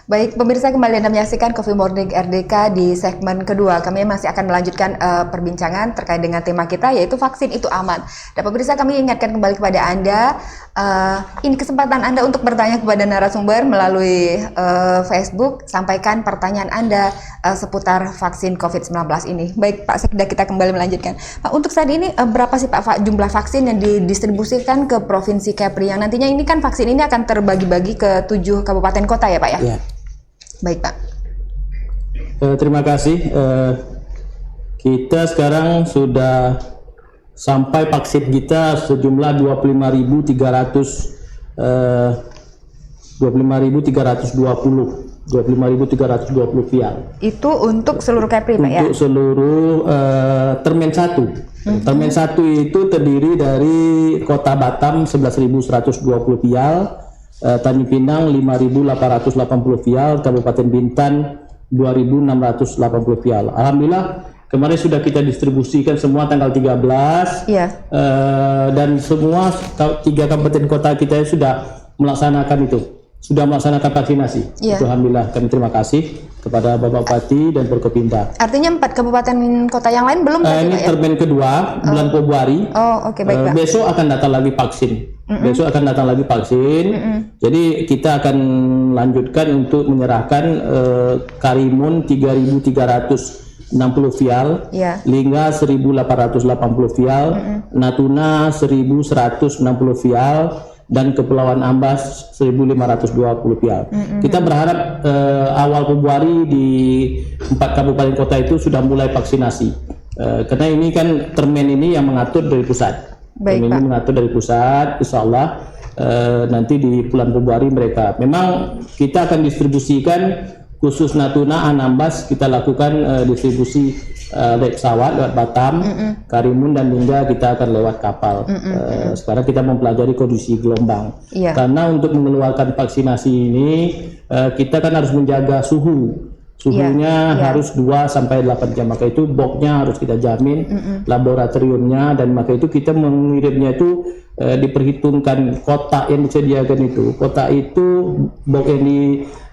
Baik, pemirsa, kembali Anda menyaksikan Coffee Morning RDK di segmen kedua. Kami masih akan melanjutkan perbincangan terkait dengan tema kita, yaitu vaksin itu aman. Dan pemirsa, kami ingatkan kembali kepada Anda, ini kesempatan Anda untuk bertanya kepada narasumber melalui Facebook. Sampaikan pertanyaan Anda seputar vaksin COVID-19 ini. Baik, Pak Sekda, kita kembali melanjutkan. Pak, untuk saat ini berapa sih Pak jumlah vaksin yang didistribusikan ke Provinsi Kepri? Yang nantinya ini kan vaksin ini akan terbagi-bagi ke 7 kabupaten kota ya Pak ya? Ya. Baik Pak. Terima kasih. Kita sekarang sudah sampai vaksin kita sejumlah 25.320 vial. Itu untuk seluruh Kepri Pak ya? Untuk seluruh Termen 1. Termen 1 itu terdiri dari Kota Batam 11.120 vial, Tanjung Pinang 5.880 vial, Kabupaten Bintan 2.680 vial. Alhamdulillah kemarin sudah kita distribusikan semua tanggal 13. Iya. Dan semua 3 kabupaten kota kita sudah melaksanakan vaksinasi. Iya. Itu alhamdulillah, kami terima kasih kepada Bapak Bupati dan Forkopimda. Artinya 4 kabupaten kota yang lain belum ini Pak ya? termen kedua bulan Februari. Oh, oke, baik Pak. Besok akan datang lagi vaksin. Jadi kita akan lanjutkan untuk menyerahkan Karimun 3.360 vial, Iya. Lingga 1.880 vial, Natuna 1.160 vial, dan Kepulauan Ambas 1.520 vial. Kita berharap awal Februari di 4 kabupaten kota itu sudah mulai vaksinasi. Karena ini kan termen ini yang mengatur dari pusat. Baik, Ini mengatur dari pusat, insya Allah nanti di bulan Februari mereka. Memang kita akan distribusikan khusus Natuna, Anambas, kita lakukan distribusi lewat pesawat, lewat Batam, Karimun dan Lingga kita akan lewat kapal. Sekarang kita mempelajari kondisi gelombang. Iya. Karena untuk mengeluarkan vaksinasi ini kita kan harus menjaga suhunya harus 2-8 jam, maka itu boxnya harus kita jamin, laboratoriumnya, dan maka itu kita mengirimnya itu diperhitungkan kotak yang disediakan itu. Kotak itu box yang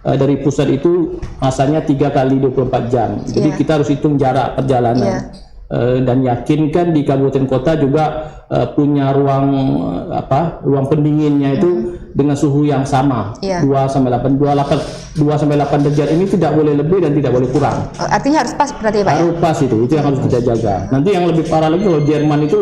dari pusat itu masanya 3 kali 24 jam, jadi kita harus hitung jarak perjalanan. Dan yakinkan di kabupaten kota juga punya ruang pendinginnya itu dengan suhu yang sama, 2-8 derajat ini tidak boleh lebih dan tidak boleh kurang. Artinya harus pas berarti Pak harus pas, itu yang harus kita jaga. Nanti yang lebih parah lagi kalau Jerman itu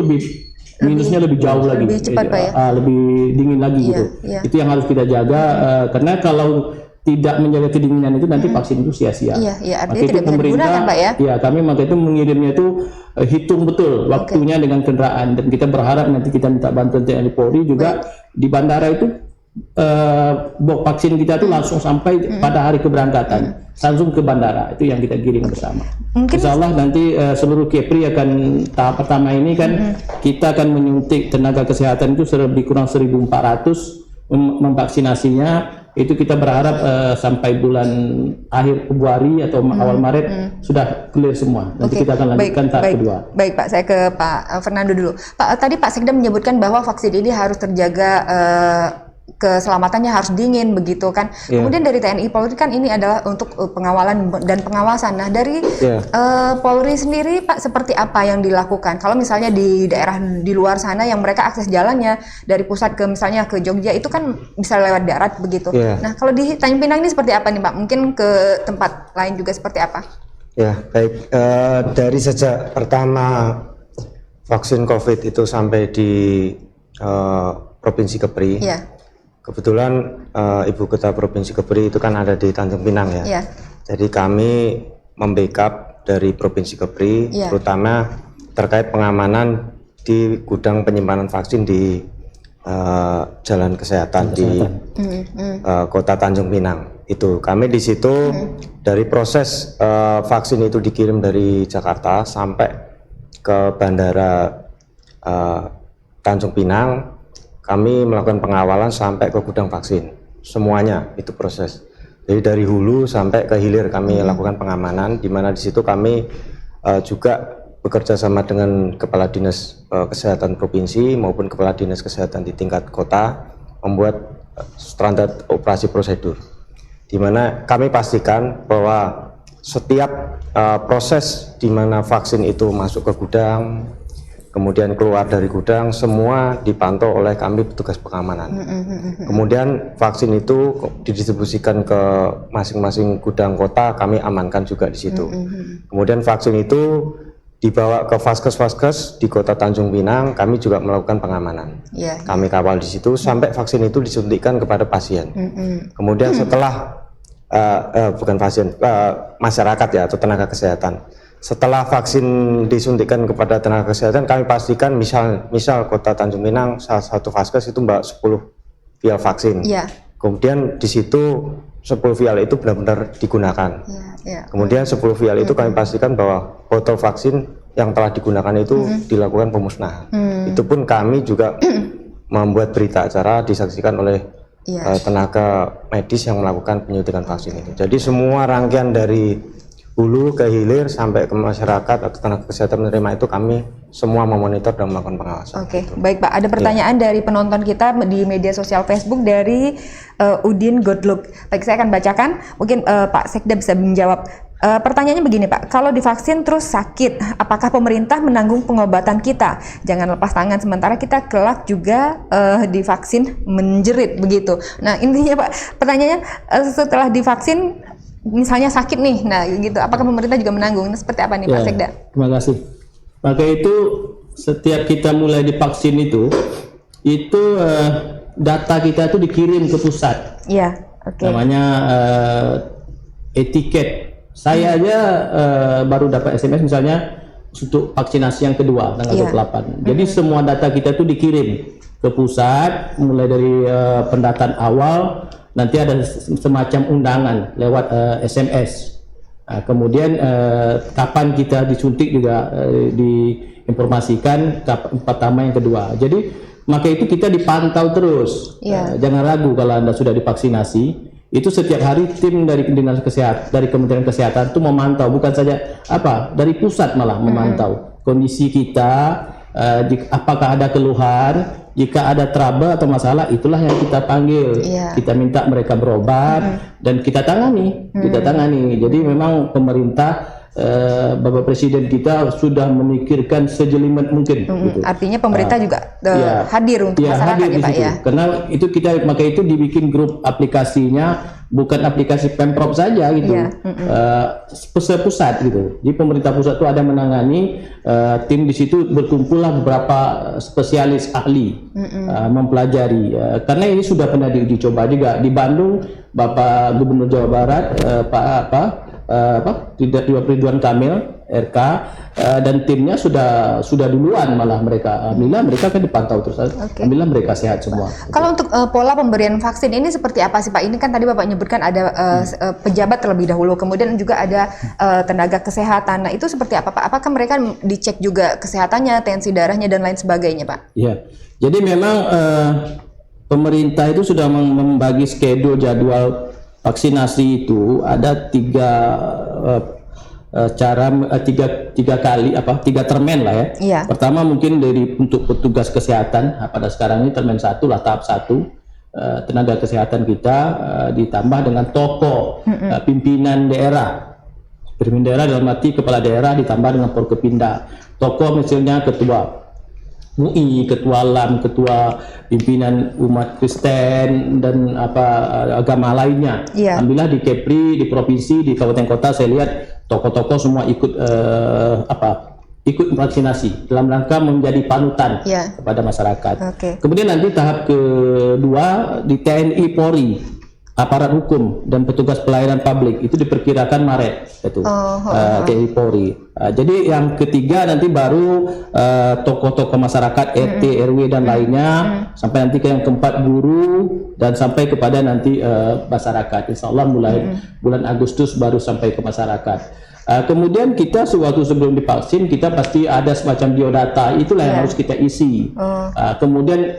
minusnya lebih jauh lagi, lebih cepat Pak ya? Lebih dingin lagi gitu. Itu yang harus kita jaga, karena kalau tidak menjaga kedinginan itu nanti vaksin itu sia-sia. Iya, artinya tidak bisa digunakan Pak ya? Ya, kami maka itu mengirimnya itu hitung betul waktunya dengan kendaraan, dan kita berharap nanti kita minta bantuan TNI Polri juga di bandara itu box vaksin kita itu langsung sampai pada hari keberangkatan, langsung ke bandara, itu yang kita kirim bersama. Insya Allah nanti seluruh Kepri akan tahap pertama ini kan kita akan menyuntik tenaga kesehatan itu lebih kurang 1.400 memvaksinasinya. Itu kita berharap sampai bulan akhir Februari atau awal Maret sudah clear semua. Nanti kita akan lanjutkan tahap kedua. Baik Pak, saya ke Pak Fernando dulu. Pak, tadi Pak Sekda menyebutkan bahwa vaksin ini harus terjaga keselamatannya, harus dingin begitu kan. Kemudian dari TNI Polri kan ini adalah untuk pengawalan dan pengawasan. Nah, dari Polri sendiri Pak, seperti apa yang dilakukan? Kalau misalnya di daerah di luar sana yang mereka akses jalannya dari pusat ke misalnya ke Jogja itu kan bisa lewat darat begitu. Nah, kalau di Tanjung Pinang ini seperti apa nih Pak? Mungkin ke tempat lain juga seperti apa? Ya, baik. Dari sejak pertama vaksin COVID itu sampai di Provinsi Kepri, kebetulan Ibu Kota Provinsi Kepri itu kan ada di Tanjung Pinang ya. Jadi kami membackup dari Provinsi Kepri, terutama terkait pengamanan di gudang penyimpanan vaksin di Jalan Kesehatan di Kota Tanjung Pinang. Itu kami di situ dari proses vaksin itu dikirim dari Jakarta sampai ke Bandara Tanjung Pinang. Kami melakukan pengawalan sampai ke gudang vaksin, semuanya itu proses. Jadi dari hulu sampai ke hilir kami lakukan pengamanan, di mana di situ kami juga bekerja sama dengan Kepala Dinas Kesehatan Provinsi maupun Kepala Dinas Kesehatan di tingkat kota membuat standar operasi prosedur. di mana kami pastikan bahwa setiap proses di mana vaksin itu masuk ke gudang, kemudian keluar dari gudang, semua dipantau oleh kami petugas pengamanan. Kemudian vaksin itu didistribusikan ke masing-masing gudang kota, kami amankan juga di situ. Kemudian vaksin itu dibawa ke vaskes-vaskes di kota Tanjung Pinang, kami juga melakukan pengamanan. Kami kawal di situ sampai vaksin itu disuntikkan kepada pasien. Kemudian setelah bukan pasien, masyarakat ya atau tenaga kesehatan. Setelah vaksin disuntikkan kepada tenaga kesehatan, kami pastikan misal kota Tanjung Pinang salah satu vaskes itu mbak 10 vial vaksin. Kemudian di situ 10 vial itu benar-benar digunakan. Kemudian 10 vial itu kami pastikan bahwa botol vaksin yang telah digunakan itu dilakukan pemusnahan. Itu pun kami juga membuat berita acara disaksikan oleh tenaga medis yang melakukan penyuntikan vaksin ini. Jadi semua rangkaian dari hulu ke hilir sampai ke masyarakat atau tenaga kesehatan menerima itu kami semua memonitor dan melakukan pengawasan. Baik Pak, ada pertanyaan dari penonton kita di media sosial Facebook dari Udin Godlook. Baik, saya akan bacakan, mungkin Pak Sekda bisa menjawab. Pertanyaannya begini Pak, kalau divaksin terus sakit, apakah pemerintah menanggung pengobatan kita? Jangan lepas tangan, sementara kita kelak juga divaksin menjerit begitu. Nah intinya Pak, pertanyaannya setelah divaksin misalnya sakit nih, nah gitu, apakah pemerintah juga menanggung? Nah, seperti apa nih Pak Sekda? Terima kasih. Maka itu setiap kita mulai divaksin itu data kita itu dikirim ke pusat. Namanya etiket. Saya aja baru dapat SMS misalnya untuk vaksinasi yang kedua tanggal 28. Jadi semua data kita itu dikirim ke pusat, mulai dari pendataan awal. Nanti ada semacam undangan lewat SMS. Kemudian kapan kita disuntik juga diinformasikan, pertama yang kedua. Jadi maka itu kita dipantau terus. Jangan ragu kalau Anda sudah divaksinasi. Itu setiap hari tim dari Dinas Kesehatan, dari Kementerian Kesehatan itu memantau, bukan saja dari pusat malah memantau kondisi kita, apakah ada keluhan. Jika ada trouble atau masalah, itulah yang kita panggil. Kita minta mereka berobat dan kita tangani. Jadi memang pemerintah, Bapak Presiden kita sudah memikirkan sejelimet mungkin. Artinya pemerintah juga hadir untuk masyarakat hadir ya Pak ya. Karena itu maka itu dibikin grup aplikasinya, bukan aplikasi Pemprov saja gitu. Pusat gitu. Jadi pemerintah pusat itu ada menangani, tim di situ berkumpullah beberapa spesialis ahli mempelajari. Karena ini sudah pernah dicoba juga di Bandung, Bapak Gubernur Jawa Barat, Ridwan Kamil RK dan timnya sudah duluan, malah mereka kan dipantau terus. Alhamdulillah mereka sehat semua. Kalau untuk pola pemberian vaksin ini seperti apa sih Pak? Ini kan tadi Bapak nyebutkan ada pejabat terlebih dahulu, kemudian juga ada tenaga kesehatan. Nah itu seperti apa Pak? Apakah mereka dicek juga kesehatannya, tensi darahnya dan lain sebagainya Pak? Iya. Jadi memang pemerintah itu sudah membagi schedule jadwal vaksinasi itu ada tiga termen lah ya. Pertama mungkin untuk petugas kesehatan, pada sekarang ini termen 1 lah, tahap 1 tenaga kesehatan kita ditambah dengan tokoh pimpinan daerah dalam arti kepala daerah ditambah dengan Forkopimda. Tokoh misalnya ketua MUI, ketua LAM, ketua pimpinan umat Kristen dan agama lainnya. Alhamdulillah di Kepri, di provinsi, di kabupaten kota saya lihat tokoh-tokoh semua ikut vaksinasi dalam rangka menjadi panutan kepada masyarakat. Kemudian nanti tahap kedua di TNI Polri, aparat hukum dan petugas pelayanan publik itu diperkirakan Maret itu TNI Polri. Jadi yang ketiga nanti baru tokoh-tokoh masyarakat RT RW dan lainnya, sampai nanti ke yang keempat guru dan sampai kepada nanti masyarakat. Insya Allah mulai bulan Agustus baru sampai ke masyarakat. Kemudian kita sewaktu sebelum divaksin kita pasti ada semacam biodata, itulah yang harus kita isi. Kemudian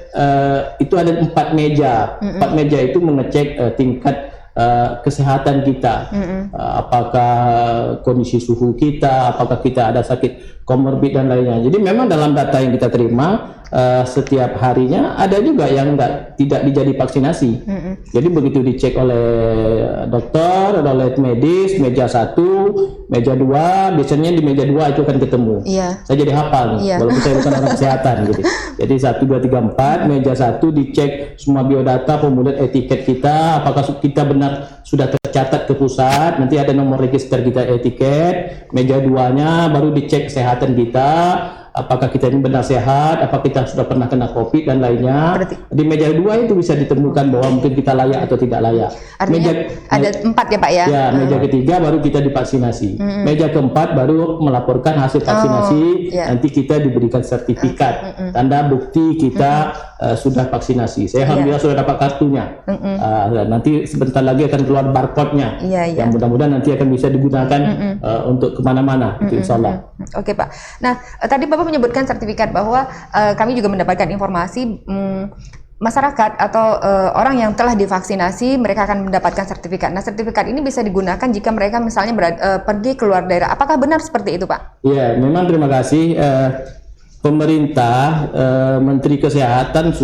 itu ada 4 meja. 4 meja itu mengecek tingkat kesehatan kita, apakah kondisi suhu kita, apakah kita ada sakit komorbid dan lainnya. Jadi memang dalam data yang kita terima setiap harinya ada juga yang tidak dijadi vaksinasi. Jadi begitu dicek oleh dokter, oleh medis, meja 1, meja 2, biasanya di meja 2 itu akan ketemu. Saya jadi hafal nih, walaupun saya bukan orang kesehatan gitu. Jadi 1, 2, 3, 4, meja 1 dicek semua biodata, kemudian etiket kita, apakah kita benar sudah tercatat ke pusat, nanti ada nomor register kita etiket. Meja 2-nya baru dicek kesehatan kita, apakah kita ini benar sehat, apakah kita sudah pernah kena COVID dan lainnya. Di meja 2 itu bisa ditemukan bahwa mungkin kita layak atau tidak layak. Artinya ada 4 ya Pak ya? Ya, meja ketiga baru kita divaksinasi. Meja keempat baru melaporkan hasil vaksinasi, nanti kita diberikan sertifikat, tanda bukti kita sudah vaksinasi. Saya alhamdulillah sudah dapat kartunya. Nanti sebentar lagi akan keluar barcode-nya, yang mudah-mudahan nanti akan bisa digunakan untuk kemana-mana, insya Allah. Oke Pak. Nah, tadi Bapak menyebutkan sertifikat, bahwa kami juga mendapatkan informasi masyarakat atau orang yang telah divaksinasi mereka akan mendapatkan sertifikat. Nah, sertifikat ini bisa digunakan jika mereka misalnya pergi keluar daerah. Apakah benar seperti itu, Pak? Iya, memang terima kasih. Pemerintah, Menteri Kesehatan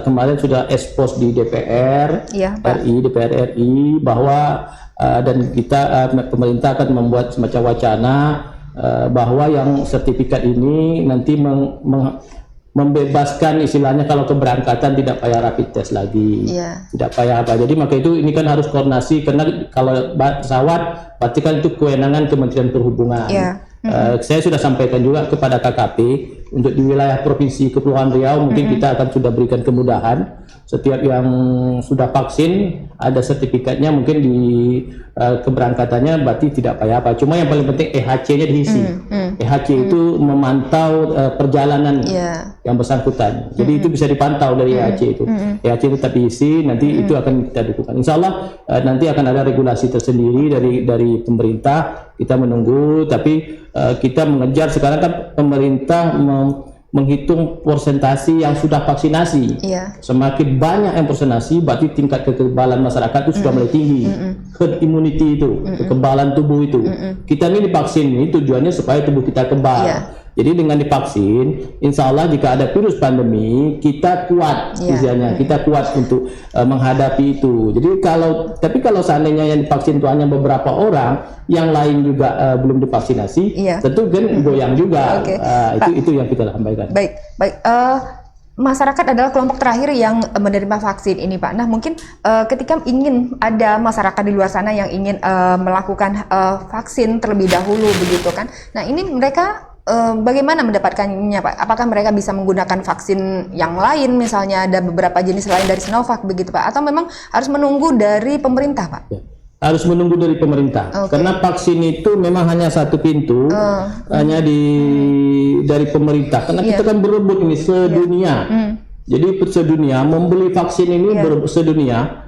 kemarin sudah expose di DPR RI bahwa dan kita pemerintah akan membuat semacam wacana bahwa yang sertifikat ini nanti membebaskan istilahnya kalau keberangkatan tidak payah rapid test lagi, tidak payah apa. Jadi maka itu ini kan harus koordinasi, karena kalau pesawat berarti kan itu kewenangan Kementerian Perhubungan. Saya sudah sampaikan juga kepada KKP untuk di wilayah Provinsi Kepulauan Riau mungkin kita akan sudah berikan kemudahan. Setiap yang sudah vaksin ada sertifikatnya, mungkin di keberangkatannya berarti tidak payah apa. Cuma yang paling penting EHC-nya diisi. EHC itu memantau perjalanan yang bersangkutan. Jadi itu bisa dipantau dari EHC itu. EHC itu tetap diisi, nanti itu akan kita lakukan. Insya Allah nanti akan ada regulasi tersendiri dari pemerintah. Kita menunggu, tapi kita mengejar. Sekarang kan pemerintah menghitung persentasi yang sudah vaksinasi. Semakin banyak yang vaksinasi, berarti tingkat kekebalan masyarakat itu sudah mulai tinggi. Herd immunity itu, kekebalan tubuh itu. Kita ini divaksin ini tujuannya supaya tubuh kita kebal. Jadi dengan divaksin, insya Allah jika ada virus pandemi, kita kuat, istilahnya kita kuat untuk menghadapi itu. Jadi tapi kalau seandainya yang divaksin itu hanya beberapa orang, yang lain juga belum divaksinasi, tentu kan goyang juga. Itu yang kita sampaikan. Baik. Masyarakat adalah kelompok terakhir yang menerima vaksin ini, Pak. Nah, mungkin ketika ingin ada masyarakat di luar sana yang ingin melakukan vaksin terlebih dahulu, begitu kan? Nah, ini mereka bagaimana mendapatkannya, Pak? Apakah mereka bisa menggunakan vaksin yang lain, misalnya ada beberapa jenis lain dari Sinovac, begitu Pak? Atau memang harus menunggu dari pemerintah, Pak? Harus menunggu dari pemerintah, karena vaksin itu memang hanya satu pintu, hanya dari pemerintah. Karena kita kan berebut ini sedunia, jadi sedunia membeli vaksin ini sedunia.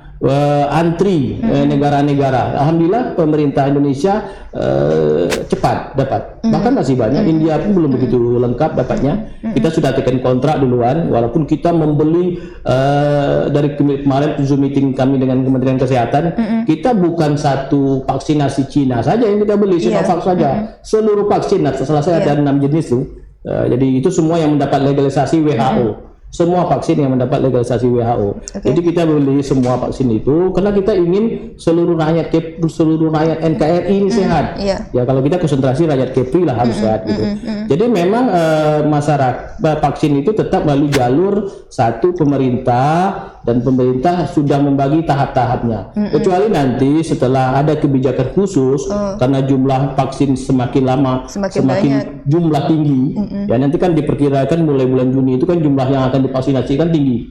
Antri negara-negara. Alhamdulillah pemerintah Indonesia cepat dapat. Bahkan masih banyak. India pun belum begitu lengkap dapatnya. Kita sudah tekan kontrak duluan, walaupun kita membeli dari kemarin Zoom meeting kami dengan Kementerian Kesehatan, kita bukan satu vaksinasi Cina saja yang kita beli, Sinovac saja. Seluruh vaksin, selesai ada 6 jenis tuh. Jadi itu semua yang mendapat legalisasi WHO. Semua vaksin yang mendapat legalisasi WHO. Jadi kita beli semua vaksin itu karena kita ingin seluruh rakyat NKRI ini sehat. Ya kalau kita konsentrasi rakyat Kepri lah harus sehat gitu. Jadi memang masyarakat vaksin itu tetap melalui jalur satu pemerintah, dan pemerintah sudah membagi tahap-tahapnya. Kecuali nanti setelah ada kebijakan khusus karena jumlah vaksin semakin lama semakin jumlah tinggi. Ya nanti kan diperkirakan mulai bulan Juni itu kan jumlah yang akan divaksinasikan tinggi.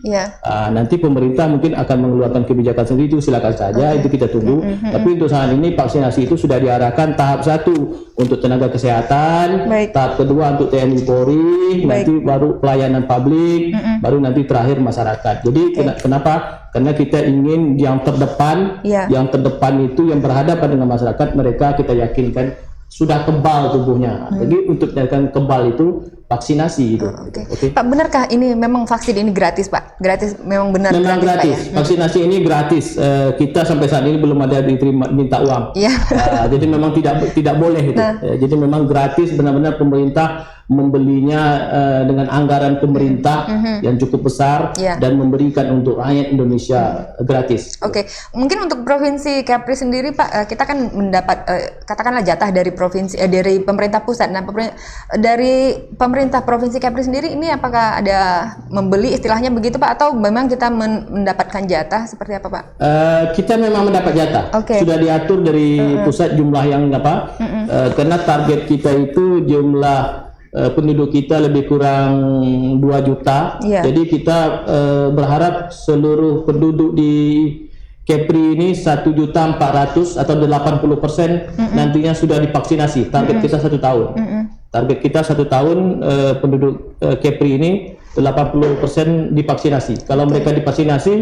Nanti pemerintah mungkin akan mengeluarkan kebijakan sendiri, itu silakan saja, itu kita tunggu. Tapi untuk saat ini vaksinasi itu sudah diarahkan tahap 1 untuk tenaga kesehatan, tahap kedua untuk TNI Polri, nanti baru pelayanan publik, baru nanti terakhir masyarakat. Jadi kenapa? Karena kita ingin yang terdepan itu yang berhadapan dengan masyarakat, mereka kita yakinkan sudah kebal tubuhnya. Jadi untuk menyatakan kebal itu vaksinasi itu. Pak, benarkah ini memang vaksin ini gratis, Pak? Gratis, memang benar memang gratis. Pak, ya? Vaksinasi ini gratis. Kita sampai saat ini belum ada diterima minta uang. Jadi memang tidak boleh itu. Jadi memang gratis, benar-benar pemerintah membelinya dengan anggaran pemerintah yang cukup besar dan memberikan untuk rakyat Indonesia gratis. Mungkin untuk Provinsi Kepri sendiri, Pak, kita kan mendapat katakanlah jatah dari provinsi dari pemerintah pusat. Nah, dari pemerintah Provinsi Kepri sendiri ini apakah ada membeli istilahnya begitu, Pak, atau memang kita mendapatkan jatah seperti apa, Pak? Kita memang mendapat jatah. Sudah diatur dari pusat jumlah yang karena target kita itu jumlah penduduk kita lebih kurang 2 juta. Jadi kita berharap seluruh penduduk di Kepri ini 1.400.000 atau 80% nantinya sudah divaksinasi. Target kita 1 tahun. Target kita 1 tahun penduduk Kepri ini 80% divaksinasi. Kalau mereka divaksinasi,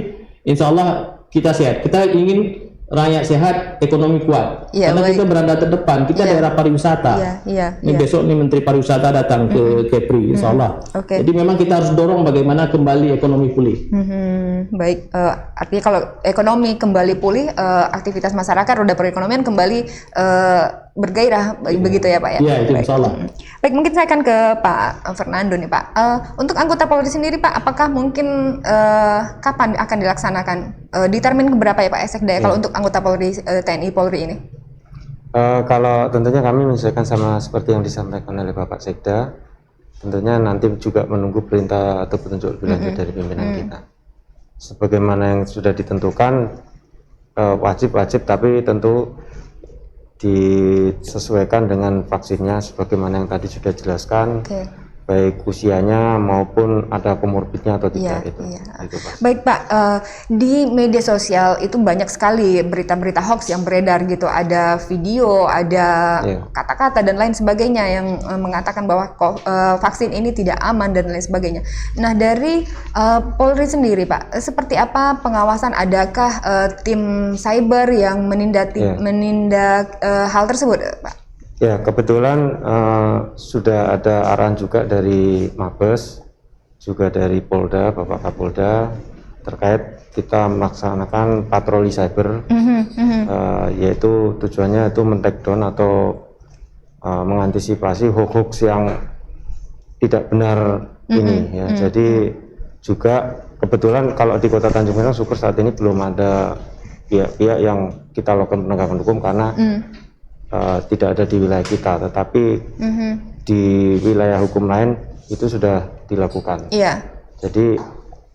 insya Allah kita sehat. Kita ingin rakyat sehat, ekonomi kuat. Karena kita berada terdepan, kita daerah pariwisata. Ini besok nih Menteri Pariwisata datang ke Kepri, insya Allah. Jadi memang kita harus dorong bagaimana kembali ekonomi pulih. Baik, artinya kalau ekonomi kembali pulih, aktivitas masyarakat, roda perekonomian kembali bergairah, begitu ya, Pak, ya? Iya, itu insya Allah. Baik, mungkin saya akan ke Pak Fernando nih, Pak. Untuk anggota Polri sendiri, Pak, apakah mungkin kapan akan dilaksanakan? Di termin keberapa ya, Pak Sekda? Kalau untuk anggota Polri, TNI Polri ini? Kalau tentunya kami menyesuaikan sama seperti yang disampaikan oleh Bapak Sekda, tentunya nanti juga menunggu perintah atau petunjuk lebih lanjut dari pimpinan kita. Sebagaimana yang sudah ditentukan, wajib, tapi tentu disesuaikan dengan vaksinnya sebagaimana yang tadi sudah dijelaskan. Baik usianya maupun ada komorbidnya atau tidak. Itu baik, Pak, di media sosial itu banyak sekali berita-berita hoax yang beredar gitu, ada video, ada kata-kata dan lain sebagainya yang mengatakan bahwa vaksin ini tidak aman dan lain sebagainya. Nah, dari Polri sendiri, Pak, seperti apa pengawasan? Adakah tim cyber yang menindak hal tersebut, Pak? Ya, kebetulan sudah ada arahan juga dari Mabes, juga dari Polda, Bapak Kapolda, terkait kita melaksanakan patroli cyber, yaitu tujuannya itu men-take down atau mengantisipasi hoax yang tidak benar ini. Jadi juga kebetulan kalau di Kota Tanjung Pinang, syukur saat ini belum ada pihak-pihak yang kita lakukan penegakan hukum karena tidak ada di wilayah kita, tetapi di wilayah hukum lain itu sudah dilakukan. Jadi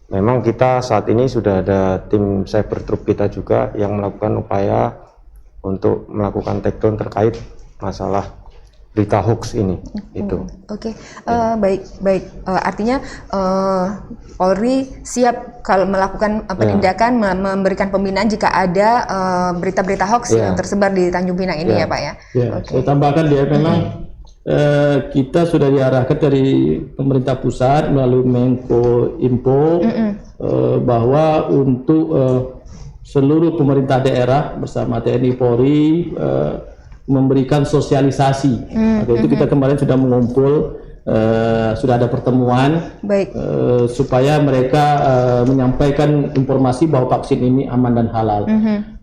memang kita saat ini sudah ada tim cyber troop kita juga yang melakukan upaya untuk melakukan take down terkait masalah berita hoax ini. Baik. Artinya Polri siap kalau melakukan penindakan, memberikan pembinaan jika ada berita-berita hoax yang tersebar di Tanjung Pinang ini, ya, Pak, ya. Saya tambahkan dia memang kita sudah diarahkan dari pemerintah pusat melalui Menko Info bahwa untuk seluruh pemerintah daerah bersama TNI Polri memberikan sosialisasi. Itu kita kemarin sudah mengumpul, sudah ada pertemuan, supaya mereka menyampaikan informasi bahwa vaksin ini aman dan halal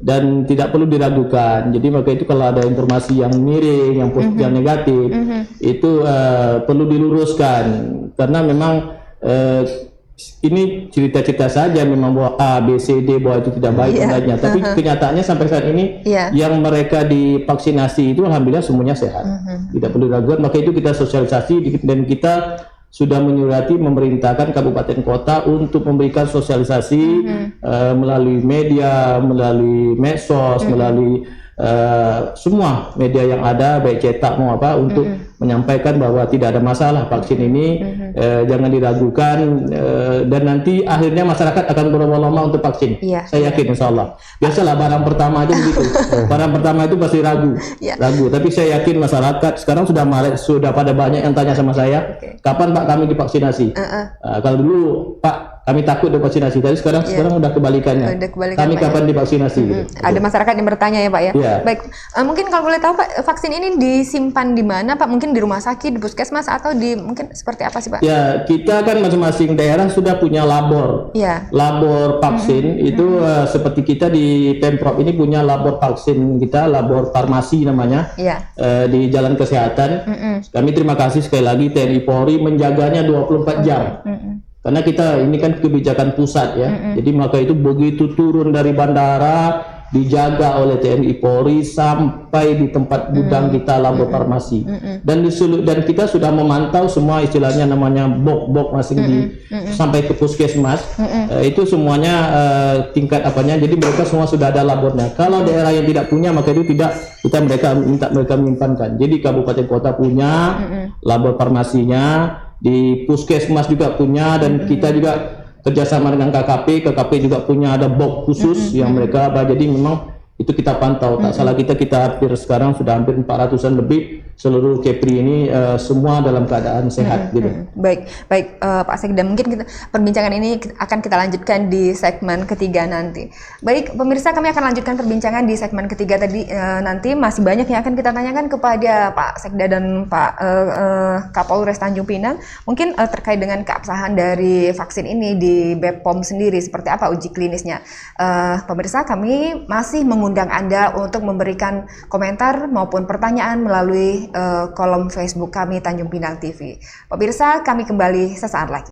dan tidak perlu diragukan. Jadi maka itu kalau ada informasi yang miring, yang positif, yang negatif, itu perlu diluruskan, karena memang ini cerita-cerita saja memang bahwa A, B, C, D bahwa itu tidak baik adanya, tapi kenyataannya sampai saat ini yang mereka divaksinasi itu alhamdulillah semuanya sehat, tidak perlu ragukan. Maka itu kita sosialisasi dan kita sudah menyurati memerintahkan kabupaten kota untuk memberikan sosialisasi melalui media, melalui medsos, melalui semua media yang ada, baik cetak mau apa, untuk menyampaikan bahwa tidak ada masalah vaksin ini, jangan diragukan, dan nanti akhirnya masyarakat akan berbondong-bondong untuk vaksin. Saya yakin, insya Allah. Biasalah barang pertama aja begitu. Barang pertama itu pasti ragu. Tapi saya yakin masyarakat sekarang sudah pada banyak yang tanya sama saya, kapan Pak kami divaksinasi? Kalau dulu Pak kami takut divaksinasi, tapi sekarang udah kebalikannya. Kami kapan divaksinasi? Gitu. Ada masyarakat yang bertanya ya Pak ya. Baik, mungkin kalau boleh tahu Pak, vaksin ini disimpan di mana Pak? Mungkin di rumah sakit, di puskesmas, atau di mungkin seperti apa sih Pak? Ya, kita kan masing-masing daerah sudah punya labor. Labor vaksin itu seperti kita di Pemprov ini punya labor vaksin kita, labor farmasi namanya, di Jalan Kesehatan. Kami terima kasih sekali lagi TNI Polri menjaganya 24 jam. Karena kita ini kan kebijakan pusat ya, jadi maka itu begitu turun dari bandara dijaga oleh TNI Polri sampai di tempat gudang kita labor farmasi, dan kita sudah memantau semua istilahnya namanya box masing sampai ke puskesmas, itu semuanya tingkat apanya, jadi mereka semua sudah ada labornya. Kalau daerah yang tidak punya maka itu mereka minta mereka menyimpankan. Jadi kabupaten kota punya labor farmasinya, di puskesmas juga punya, dan kita juga kerjasama dengan KKP juga punya ada box khusus yang mereka, jadi memang itu kita pantau. Tak salah kita hampir sekarang sudah hampir 400-an lebih seluruh Kepri ini, semua dalam keadaan sehat gitu. Baik Pak Sekda, mungkin perbincangan ini akan kita lanjutkan di segmen ketiga nanti. Baik pemirsa, kami akan lanjutkan perbincangan di segmen ketiga tadi. Nanti masih banyak yang akan kita tanyakan kepada Pak Sekda dan Pak Kapolres Tanjung Pinang, mungkin terkait dengan keabsahan dari vaksin ini di BPOM sendiri, seperti apa uji klinisnya. Pemirsa, kami masih mengundang Anda untuk memberikan komentar maupun pertanyaan melalui kolom Facebook kami Tanjung Pinang TV. Pemirsa, kami kembali sesaat lagi.